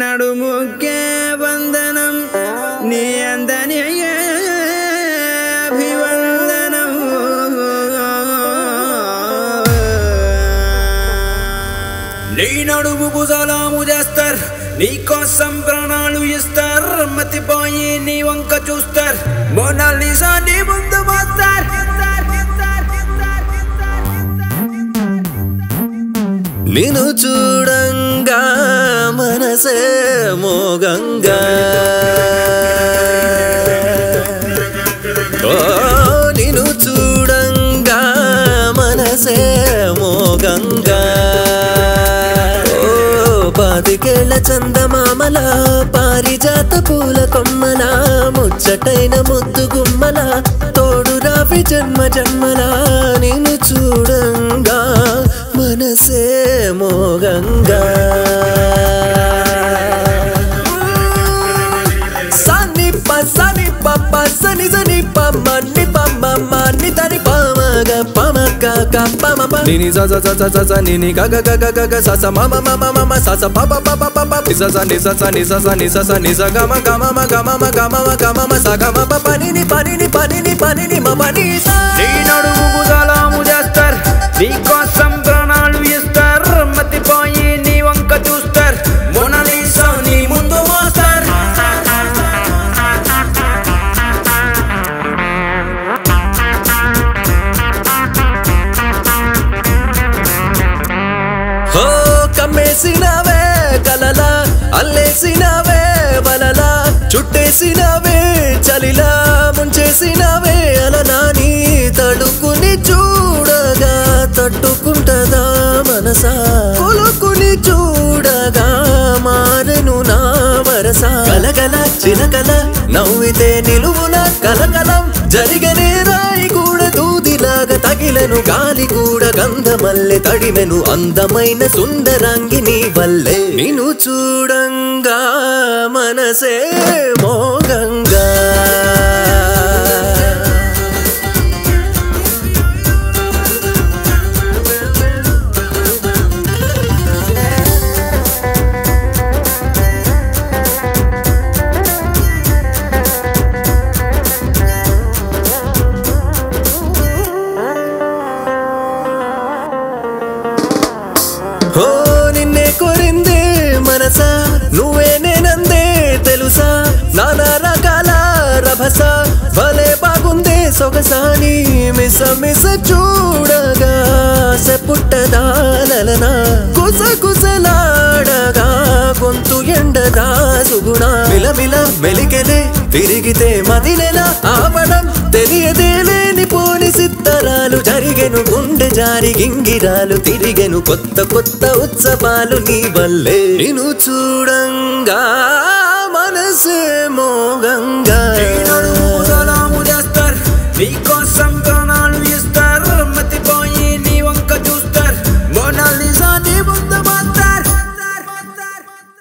నడుముకే వందనం నీ అందని అభివందనం నీ నడుముకు సలాము చేస్తారు నీకోసం ప్రాణాలు ఇస్తారు మతిపోయి నీ వంక చూస్తారు మోనాలిసా నీ ముందు వస్తారు నిన్ను చూడంగా మనసే మోగంగా ఓ నిన్ను చూడంగా మనసే మోగంగా ఓ పాతికేళ్ల చందమామల పారిజాత పూల కొమ్మల ముచ్చటైన ముద్దు గుమ్మల తోడు రావి జన్మ జన్మల నిన్ను చూడంగా మనసే మోగంగా సని ప సని ప సని సని పమ్మని పమ్మని తని పమగ పమగ పమమ నిని స స స స స నిని గగ గగ గగ స స మమ మమ మమ స స ప ప ప ప ప స స ని స స ని స స ని స స ని స గమ గమ మ గమ మ గమ మ గమ మ స గమ ప ప ని ని ప ని ని ప ని ని ప ని ని మ ప ని స నీ నడుముకు సలాము చేస్తారు నీకోసం ప్రాణాలు ఇస్తారు మతిపోయి నీ వంక చూస్తారు మోనాలిసా నీ ముందు మోస్తారు హో కమ్మేసినవే కలలా అల్లేసినవే వలలా చుట్టేసినవే చలిలా ముంచేసినవే అలనా నీ తడుకుని చూడగా తట్టుకుంటదా మనసా కొలుకుని చూడగా మారెను నా వరస కలకల చిలకల నవ్వితే నిలువున కలకలం జరిగనే రాయి కూడా దూదిలాగా తగిలను గాలి కూడా గంధమల్లె తడిమెను అందమైన సుందరాంగిని వల్లే నిన్ను చూడంగా మనసే మోగంగా ఓ నిన్నే కోరిందే మనసా నువ్వే నేనందే తెలుసా నానా రకాల రభస భలే బాగుందే సొగసాని మిస మిస చూడగా పుట్టదా లలనా కుస కుసలాడగా గొంతు ఎండదా సుగుణ మిలమిల మెలికెలే తిరిగితే మదినెలా ఆపడం తెలియదే లేని పోని సిద్ధరాలు జరిగెను గుండె జారి గింగిరాలు తిరిగెను కొత్త కొత్త ఉత్సవాలు నీ వల్లే నిన్ను చూడంగా మనసే మోగంగా